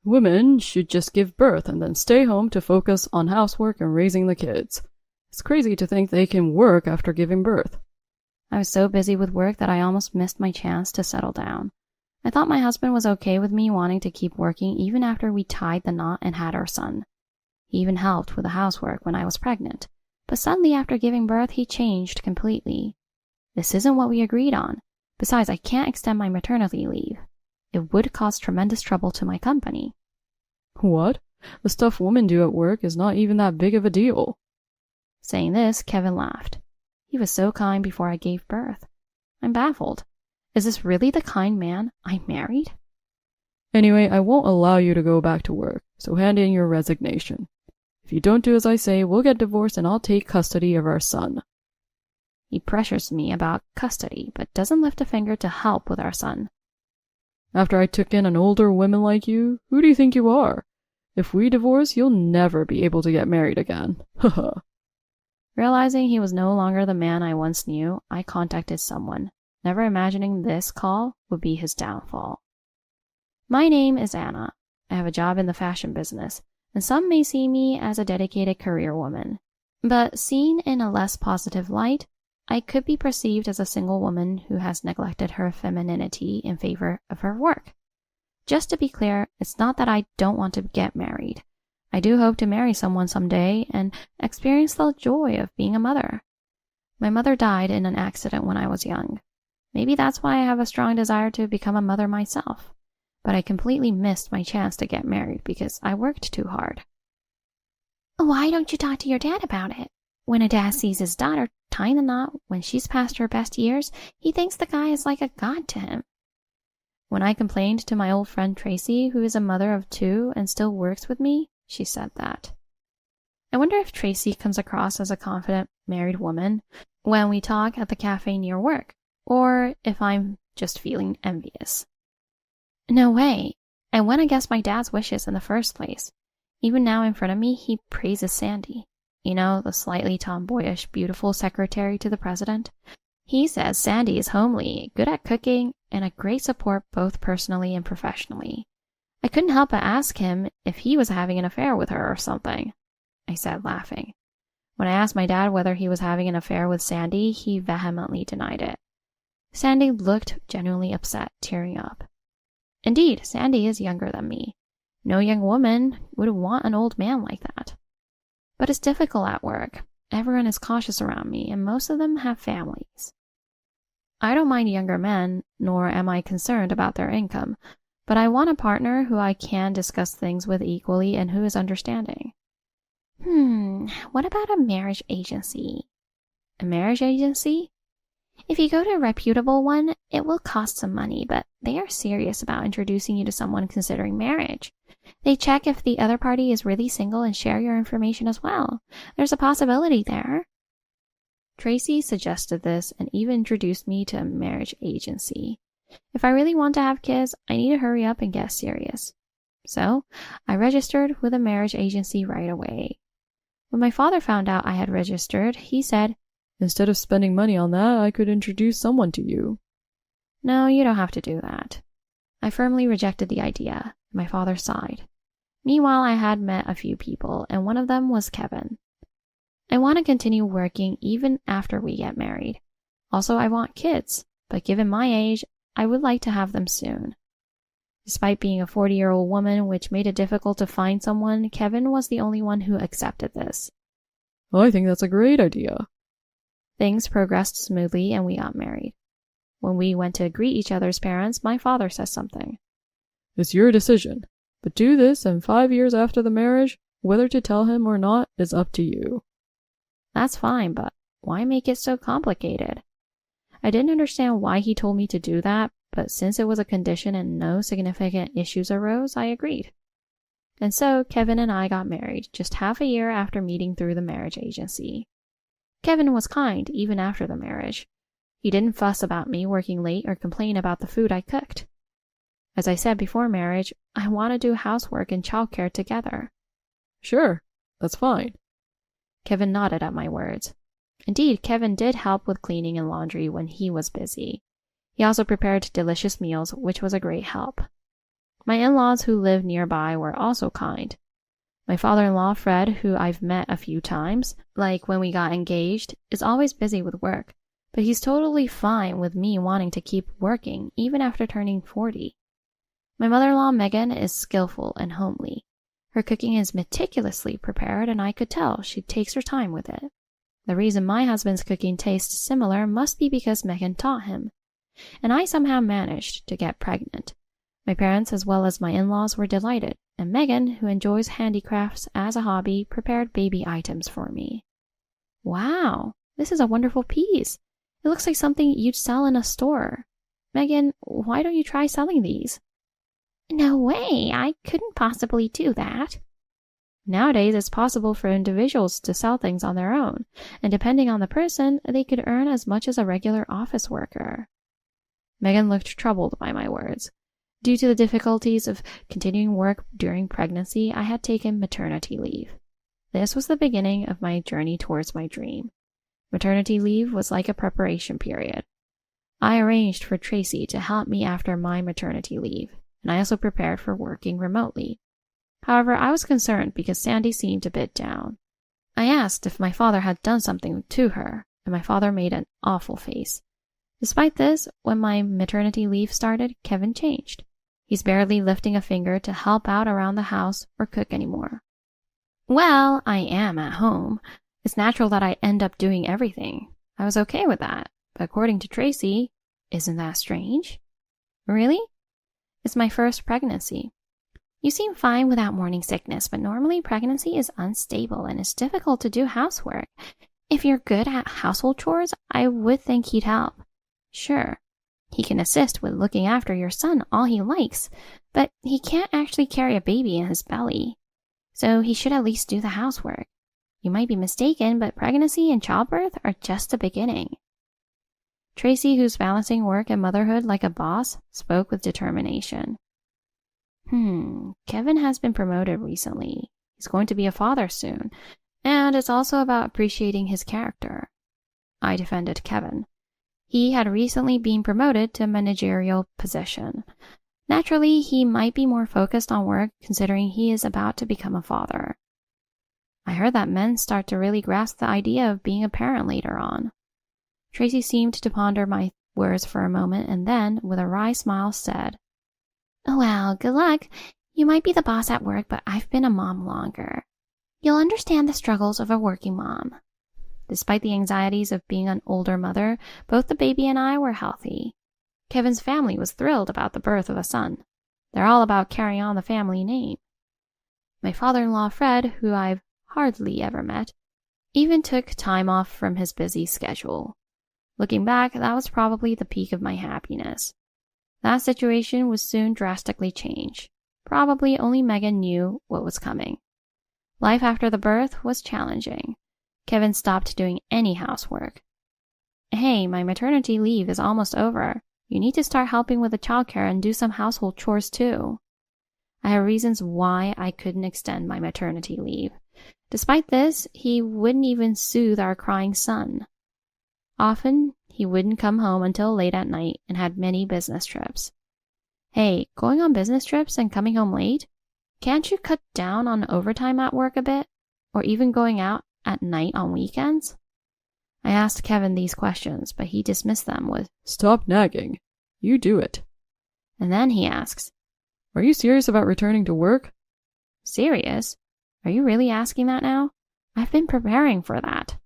Women should just give birth and then stay home to focus on housework and raising the kids. It's crazy to think they can work after giving birth. I was so busy with work that I almost missed my chance to settle down. I thought my husband was okay with me wanting to keep working even after we tied the knot and had our son. He even helped with the housework when I was pregnant, but suddenly after giving birth he changed completely. This isn't what we agreed on. Besides, I can't extend my maternity leave. It would cause tremendous trouble to my company. What? The stuff women do at work is not even that big of a deal. Saying this, Kevin laughed. He was so kind before I gave birth. I'm baffled. Is this really the kind man I married? Anyway, I won't allow you to go back to work, so hand in your resignation. If you don't do as I say, we'll get divorced and I'll take custody of our son. He pressures me about custody, but doesn't lift a finger to help with our son. After I took in an older woman like you, who do you think you are? If we divorce, you'll never be able to get married again. Haha. Realizing he was no longer the man I once knew, I contacted someone, never imagining this call would be his downfall. My name is Anna. I have a job in the fashion business, and some may see me as a dedicated career woman. But seen in a less positive light, I could be perceived as a single woman who has neglected her femininity in favor of her work. Just to be clear, it's not that I don't want to get married. I do hope to marry someone someday and experience the joy of being a mother. My mother died in an accident when I was young. Maybe that's why I have a strong desire to become a mother myself. But I completely missed my chance to get married because I worked too hard. Why don't you talk to your dad about it? When a dad sees his daughter tying the knot when she's past her best years, he thinks the guy is like a god to him. When I complained to my old friend Tracy, who is a mother of 2 and still works with me, she said that. I wonder if Tracy comes across as a confident married woman when we talk at the cafe near work, or if I'm just feeling envious. No way. I went against my dad's wishes in the first place. Even now in front of me, he praises Sandy. You know, the slightly tomboyish, beautiful secretary to the president? He says Sandy is homely, good at cooking, and a great support both personally and professionally. I couldn't help but ask him if he was having an affair with her or something. I said, laughing. When I asked my dad whether he was having an affair with Sandy, he vehemently denied it. Sandy looked genuinely upset, tearing up. Indeed, Sandy is younger than me. No young woman would want an old man like that. But it's difficult at work. Everyone is cautious around me, and most of them have families. I don't mind younger men, nor am I concerned about their income, but I want a partner who I can discuss things with equally and who is understanding. What about a marriage agency? A marriage agency? If you go to a reputable one, it will cost some money, but they are serious about introducing you to someone considering marriage. They check if the other party is really single and share your information as well. There's a possibility there. Tracy suggested this and even introduced me to a marriage agency. If I really want to have kids, I need to hurry up and get serious. So, I registered with a marriage agency right away. When my father found out I had registered, he said, "Instead of spending money on that, I could introduce someone to you." No, you don't have to do that. I firmly rejected the idea. My father sighed. Meanwhile, I had met a few people, and one of them was Kevin. I want to continue working even after we get married. Also, I want kids, but given my age, I would like to have them soon. Despite being a 40-year-old woman, which made it difficult to find someone, Kevin was the only one who accepted this. I think that's a great idea. Things progressed smoothly and we got married. When we went to greet each other's parents, my father says something. It's your decision, but do this, and 5 years after the marriage, whether to tell him or not is up to you. That's fine, but why make it so complicated? I didn't understand why he told me to do that, but since it was a condition and no significant issues arose, I agreed. And so Kevin and I got married just half a year after meeting through the marriage agency. Kevin was kind even after the marriage. He didn't fuss about me working late or complain about the food I cooked. As I said before marriage, I want to do housework and childcare together. Sure, that's fine. Kevin nodded at my words. Indeed, Kevin did help with cleaning and laundry when he was busy. He also prepared delicious meals, which was a great help. My in-laws who live nearby were also kind. My father-in-law, Fred, who I've met a few times, like when we got engaged, is always busy with work, but he's totally fine with me wanting to keep working even after turning 40. My mother-in-law, Megan, is skillful and homely. Her cooking is meticulously prepared, and I could tell she takes her time with it. The reason my husband's cooking tastes similar must be because Megan taught him. And I somehow managed to get pregnant. My parents as well as my in-laws were delighted, and Megan, who enjoys handicrafts as a hobby, prepared baby items for me. Wow, this is a wonderful piece. It looks like something you'd sell in a store. Megan, why don't you try selling these? No way, I couldn't possibly do that. Nowadays, it's possible for individuals to sell things on their own, and depending on the person, they could earn as much as a regular office worker. Megan looked troubled by my words. Due to the difficulties of continuing work during pregnancy, I had taken maternity leave. This was the beginning of my journey towards my dream. Maternity leave was like a preparation period. I arranged for Tracy to help me after my maternity leave, and I also prepared for working remotely. However, I was concerned because Sandy seemed a bit down. I asked if my father had done something to her, and my father made an awful face. Despite this, when my maternity leave started, Kevin changed. He's barely lifting a finger to help out around the house or cook anymore. Well, I am at home. It's natural that I end up doing everything. I was okay with that, but according to Tracy, isn't that strange? Really? It's my first pregnancy. You seem fine without morning sickness, but normally pregnancy is unstable and it's difficult to do housework. If you're good at household chores, I would think he'd help. Sure, he can assist with looking after your son all he likes, but he can't actually carry a baby in his belly. So he should at least do the housework. You might be mistaken, but pregnancy and childbirth are just the beginning. Tracy, who's balancing work and motherhood like a boss, spoke with determination. Kevin has been promoted recently. He's going to be a father soon, and it's also about appreciating his character. I defended Kevin. He had recently been promoted to a managerial position. Naturally, he might be more focused on work considering he is about to become a father. I heard that men start to really grasp the idea of being a parent later on. Tracy seemed to ponder my words for a moment and then, with a wry smile, said, Well, good luck. You might be the boss at work, but I've been a mom longer. You'll understand the struggles of a working mom. Despite the anxieties of being an older mother, both the baby and I were healthy. Kevin's family was thrilled about the birth of a son. They're all about carrying on the family name. My father-in-law, Fred, who I've hardly ever met, even took time off from his busy schedule. Looking back, that was probably the peak of my happiness. That situation would soon drastically change. Probably only Megan knew what was coming. Life after the birth was challenging. Kevin stopped doing any housework. Hey, my maternity leave is almost over. You need to start helping with the childcare and do some household chores too. I had reasons why I couldn't extend my maternity leave. Despite this, he wouldn't even soothe our crying son. Often, he wouldn't come home until late at night and had many business trips. Hey, going on business trips and coming home late? Can't you cut down on overtime at work a bit? Or even going out at night on weekends? I asked Kevin these questions, but he dismissed them with, Stop nagging. You do it. And then he asks, Are you serious about returning to work? Serious? Are you really asking that now? I've been preparing for that.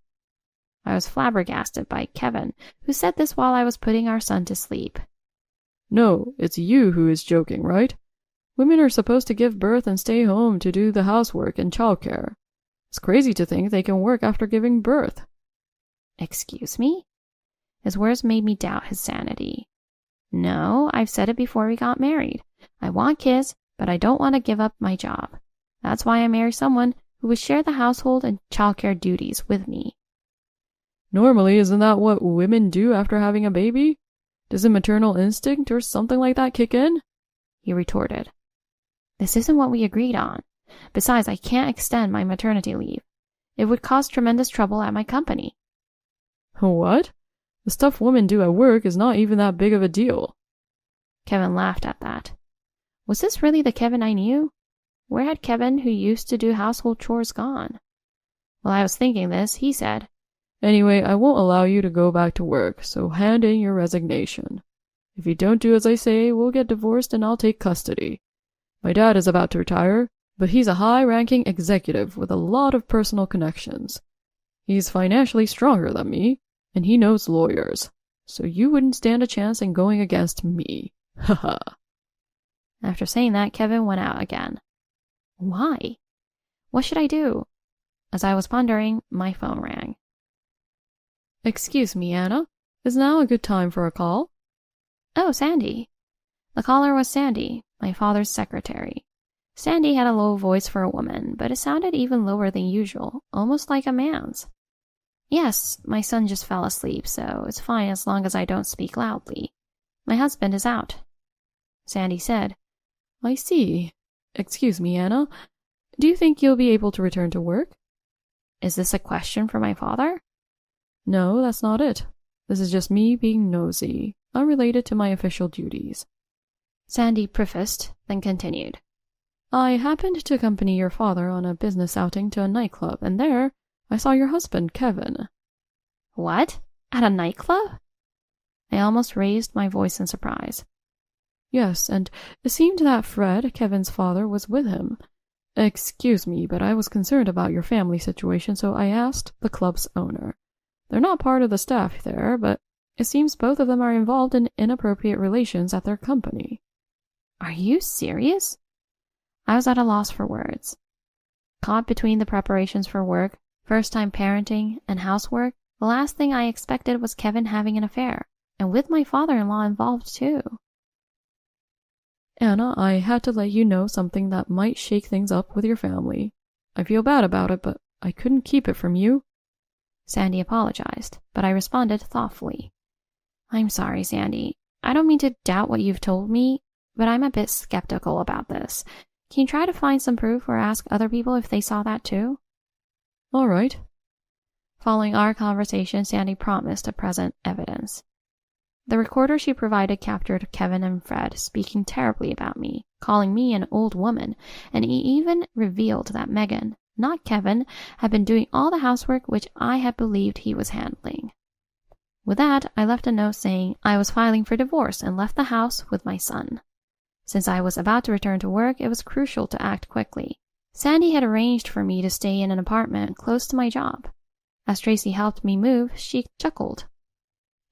I was flabbergasted by Kevin, who said this while I was putting our son to sleep. No, it's you who is joking, right? Women are supposed to give birth and stay home to do the housework and childcare. It's crazy to think they can work after giving birth. Excuse me? His words made me doubt his sanity. No, I've said it before we got married. I want kids, but I don't want to give up my job. That's why I married someone who would share the household and childcare duties with me. Normally, isn't that what women do after having a baby? Does a maternal instinct or something like that kick in? He retorted. This isn't what we agreed on. Besides, I can't extend my maternity leave. It would cause tremendous trouble at my company. What? The stuff women do at work is not even that big of a deal. Kevin laughed at that. Was this really the Kevin I knew? Where had Kevin, who used to do household chores, gone? While I was thinking this, he said, Anyway, I won't allow you to go back to work, so hand in your resignation. If you don't do as I say, we'll get divorced and I'll take custody. My dad is about to retire, but he's a high-ranking executive with a lot of personal connections. He's financially stronger than me, and he knows lawyers, so you wouldn't stand a chance in going against me. Haha. After saying that, Kevin went out again. Why? What should I do? As I was pondering, my phone rang. Excuse me, Anna. Is now a good time for a call? Oh, Sandy. The caller was Sandy, my father's secretary. Sandy had a low voice for a woman, but it sounded even lower than usual, almost like a man's. Yes, my son just fell asleep, so it's fine as long as I don't speak loudly. My husband is out. Sandy said, I see. Excuse me, Anna. Do you think you'll be able to return to work? Is this a question for my father? No, that's not it. This is just me being nosy, unrelated to my official duties. Sandy prefaced, then continued. I happened to accompany your father on a business outing to a nightclub, and there I saw your husband, Kevin. What? At a nightclub? I almost raised my voice in surprise. Yes, and it seemed that Fred, Kevin's father, was with him. Excuse me, but I was concerned about your family situation, so I asked the club's owner. They're not part of the staff there, but it seems both of them are involved in inappropriate relations at their company. Are you serious? I was at a loss for words. Caught between the preparations for work, first-time parenting, and housework, the last thing I expected was Kevin having an affair, and with my father-in-law involved too. Anna, I had to let you know something that might shake things up with your family. I feel bad about it, but I couldn't keep it from you. Sandy apologized, but I responded thoughtfully. I'm sorry, Sandy. I don't mean to doubt what you've told me, but I'm a bit skeptical about this. Can you try to find some proof or ask other people if they saw that too? All right. Following our conversation, Sandy promised to present evidence. The recorder she provided captured Kevin and Fred speaking terribly about me, calling me an old woman, and he even revealed that Megan, not Kevin, had been doing all the housework which I had believed he was handling. With that, I left a note saying I was filing for divorce and left the house with my son. Since I was about to return to work, it was crucial to act quickly. Sandy had arranged for me to stay in an apartment close to my job. As Tracy helped me move, she chuckled.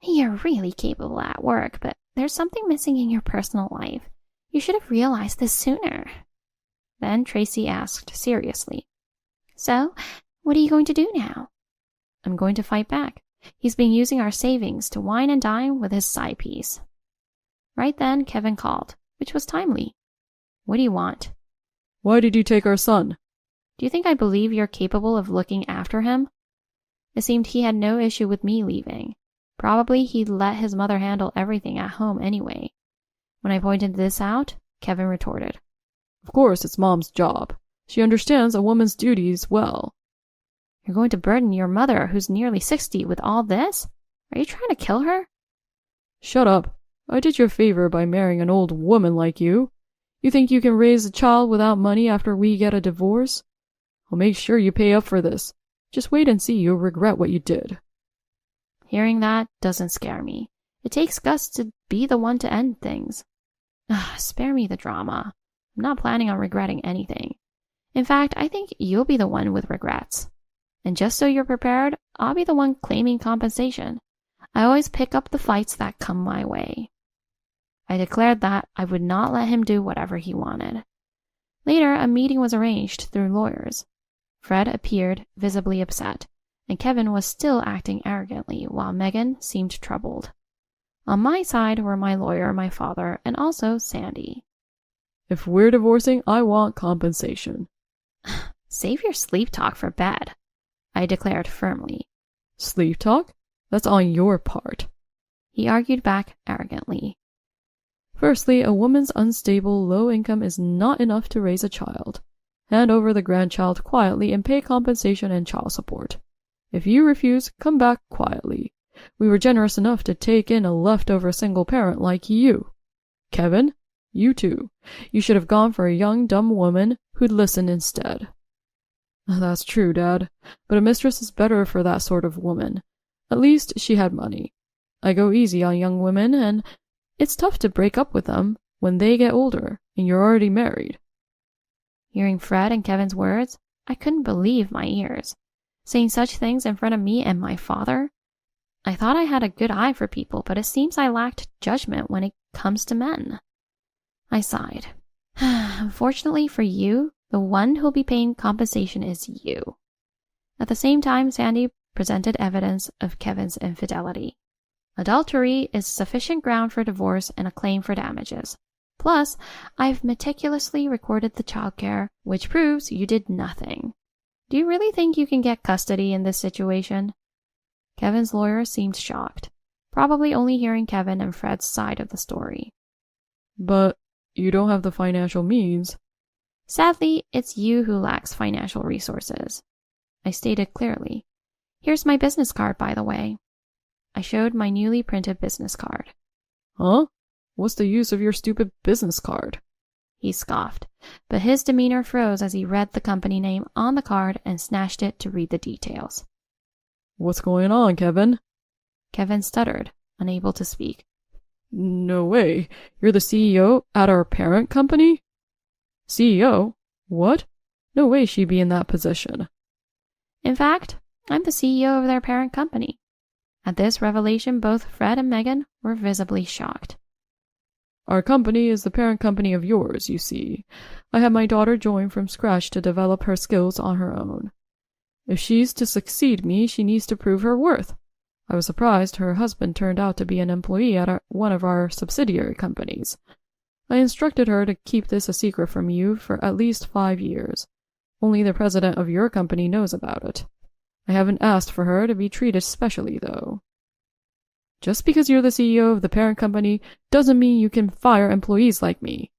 You're really capable at work, but there's something missing in your personal life. You should have realized this sooner. Then Tracy asked seriously, So, what are you going to do now? I'm going to fight back. He's been using our savings to wine and dine with his side piece. Right then, Kevin called, which was timely. What do you want? Why did you take our son? Do you think I believe you're capable of looking after him? It seemed he had no issue with me leaving. Probably he'd let his mother handle everything at home anyway. When I pointed this out, Kevin retorted. Of course, it's Mom's job. She understands a woman's duties well. You're going to burden your mother, who's nearly 60, with all this? Are you trying to kill her? Shut up. I did you a favor by marrying an old woman like you. You think you can raise a child without money after we get a divorce? I'll make sure you pay up for this. Just wait and see, you'll regret what you did. Hearing that doesn't scare me. It takes guts to be the one to end things. Spare me the drama. I'm not planning on regretting anything. In fact, I think you'll be the one with regrets. And just so you're prepared, I'll be the one claiming compensation. I always pick up the fights that come my way. I declared that I would not let him do whatever he wanted. Later, a meeting was arranged through lawyers. Fred appeared visibly upset, and Kevin was still acting arrogantly, while Megan seemed troubled. On my side were my lawyer, my father, and also Sandy. If we're divorcing, I want compensation. Save your sleep talk for bed, I declared firmly. Sleep talk? That's on your part. He argued back arrogantly. Firstly, a woman's unstable, low income is not enough to raise a child. Hand over the grandchild quietly and pay compensation and child support. If you refuse, come back quietly. We were generous enough to take in a leftover single parent like you. Kevin, You too. You should have gone for a young, dumb woman who'd listen instead. That's true, Dad, but a mistress is better for that sort of woman. At least she had money. I go easy on young women, and it's tough to break up with them when they get older and you're already married. Hearing Fred and Kevin's words, I couldn't believe my ears. Saying such things in front of me and my father? I thought I had a good eye for people, but it seems I lacked judgment when it comes to men. I sighed. Unfortunately for you, the one who'll be paying compensation is you. At the same time, Sandy presented evidence of Kevin's infidelity. Adultery is sufficient ground for divorce and a claim for damages. Plus, I've meticulously recorded the childcare, which proves you did nothing. Do you really think you can get custody in this situation? Kevin's lawyer seemed shocked, probably only hearing Kevin and Fred's side of the story. But you don't have the financial means. Sadly, it's you who lacks financial resources. I stated clearly. Here's my business card, by the way. I showed my newly printed business card. Huh? What's the use of your stupid business card? He scoffed, but his demeanor froze as he read the company name on the card and snatched it to read the details. What's going on, Kevin? Kevin stuttered, unable to speak. No way. You're the CEO at our parent company? CEO? What? No way she'd be in that position. In fact, I'm the CEO of their parent company. At this revelation, both Fred and Megan were visibly shocked. Our company is the parent company of yours, you see. I had my daughter join from scratch to develop her skills on her own. If she's to succeed me, she needs to prove her worth. I was surprised her husband turned out to be an employee at one of our subsidiary companies. I instructed her to keep this a secret from you for at least 5 years. Only the president of your company knows about it. I haven't asked for her to be treated specially, though. Just because you're the CEO of the parent company doesn't mean you can fire employees like me.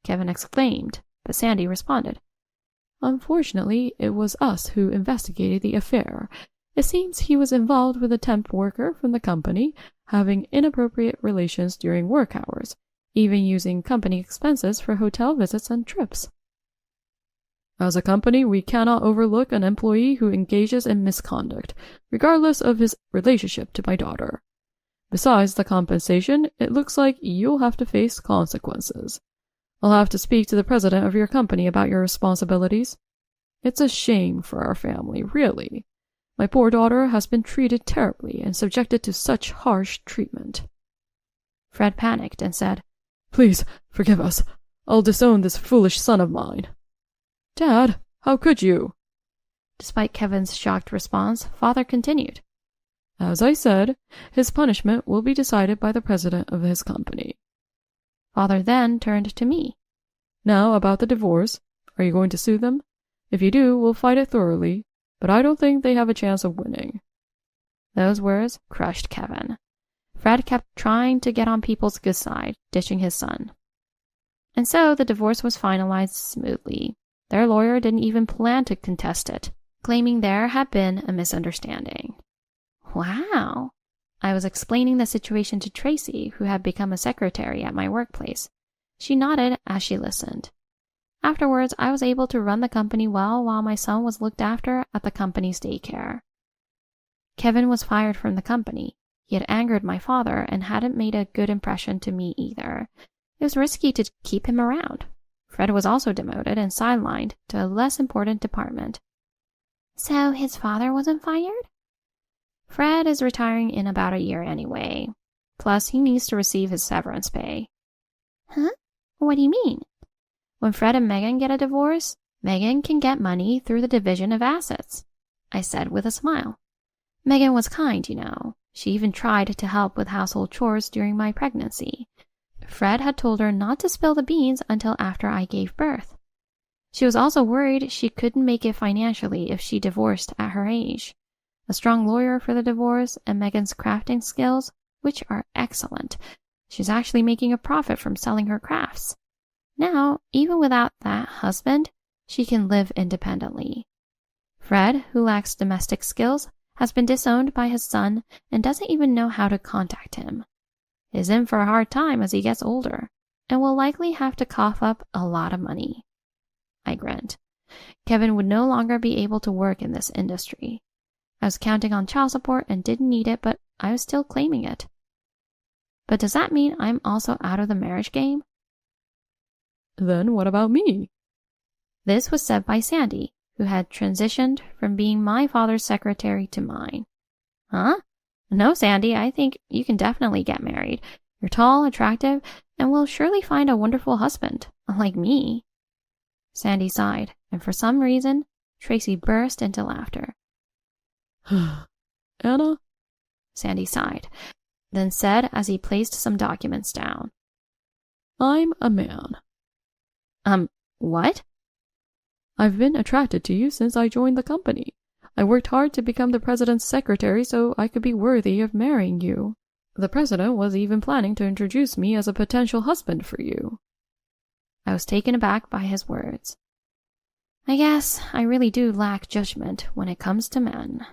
Kevin exclaimed, but Sandy responded. Unfortunately, it was us who investigated the affair. It seems he was involved with a temp worker from the company having inappropriate relations during work hours, even using company expenses for hotel visits and trips. As a company, we cannot overlook an employee who engages in misconduct, regardless of his relationship to my daughter. Besides the compensation, it looks like you'll have to face consequences. I'll have to speak to the president of your company about your responsibilities. It's a shame for our family, really. My poor daughter has been treated terribly and subjected to such harsh treatment. Fred panicked and said, Please, forgive us. I'll disown this foolish son of mine. Dad, how could you? Despite Kevin's shocked response, Father continued. As I said, his punishment will be decided by the president of his company. Father then turned to me. Now about the divorce. Are you going to sue them? If you do, we'll fight it thoroughly, but I don't think they have a chance of winning. Those words crushed Kevin. Fred kept trying to get on people's good side, ditching his son. And so the divorce was finalized smoothly. Their lawyer didn't even plan to contest it, claiming there had been a misunderstanding. Wow. I was explaining the situation to Tracy, who had become a secretary at my workplace. She nodded as she listened. Afterwards, I was able to run the company well while my son was looked after at the company's daycare. Kevin was fired from the company. He had angered my father and hadn't made a good impression to me either. It was risky to keep him around. Fred was also demoted and sidelined to a less important department. So his father wasn't fired? Fred is retiring in about a year anyway. Plus, he needs to receive his severance pay. Huh? What do you mean? When Fred and Megan get a divorce, Megan can get money through the division of assets, I said with a smile. Megan was kind, you know. She even tried to help with household chores during my pregnancy. Fred had told her not to spill the beans until after I gave birth. She was also worried she couldn't make it financially if she divorced at her age. A strong lawyer for the divorce and Megan's crafting skills, which are excellent. She's actually making a profit from selling her crafts. Now, even without that husband, she can live independently. Fred, who lacks domestic skills, has been disowned by his son and doesn't even know how to contact him. He's in for a hard time as he gets older. and will likely have to cough up a lot of money. I grinned. Kevin would no longer be able to work in this industry. I was counting on child support and didn't need it, but I was still claiming it. But does that mean I'm also out of the marriage game? Then what about me? This was said by Sandy, who had transitioned from being my father's secretary to mine. Huh? No, Sandy, I think you can definitely get married. You're tall, attractive, and will surely find a wonderful husband, unlike me. Sandy sighed, and for some reason, Tracy burst into laughter. Anna? Sandy sighed, then said as he placed some documents down. I'm a man. What? I've been attracted to you since I joined the company. I worked hard to become the president's secretary so I could be worthy of marrying you. The president was even planning to introduce me as a potential husband for you. I was taken aback by his words. I guess I really do lack judgment when it comes to men.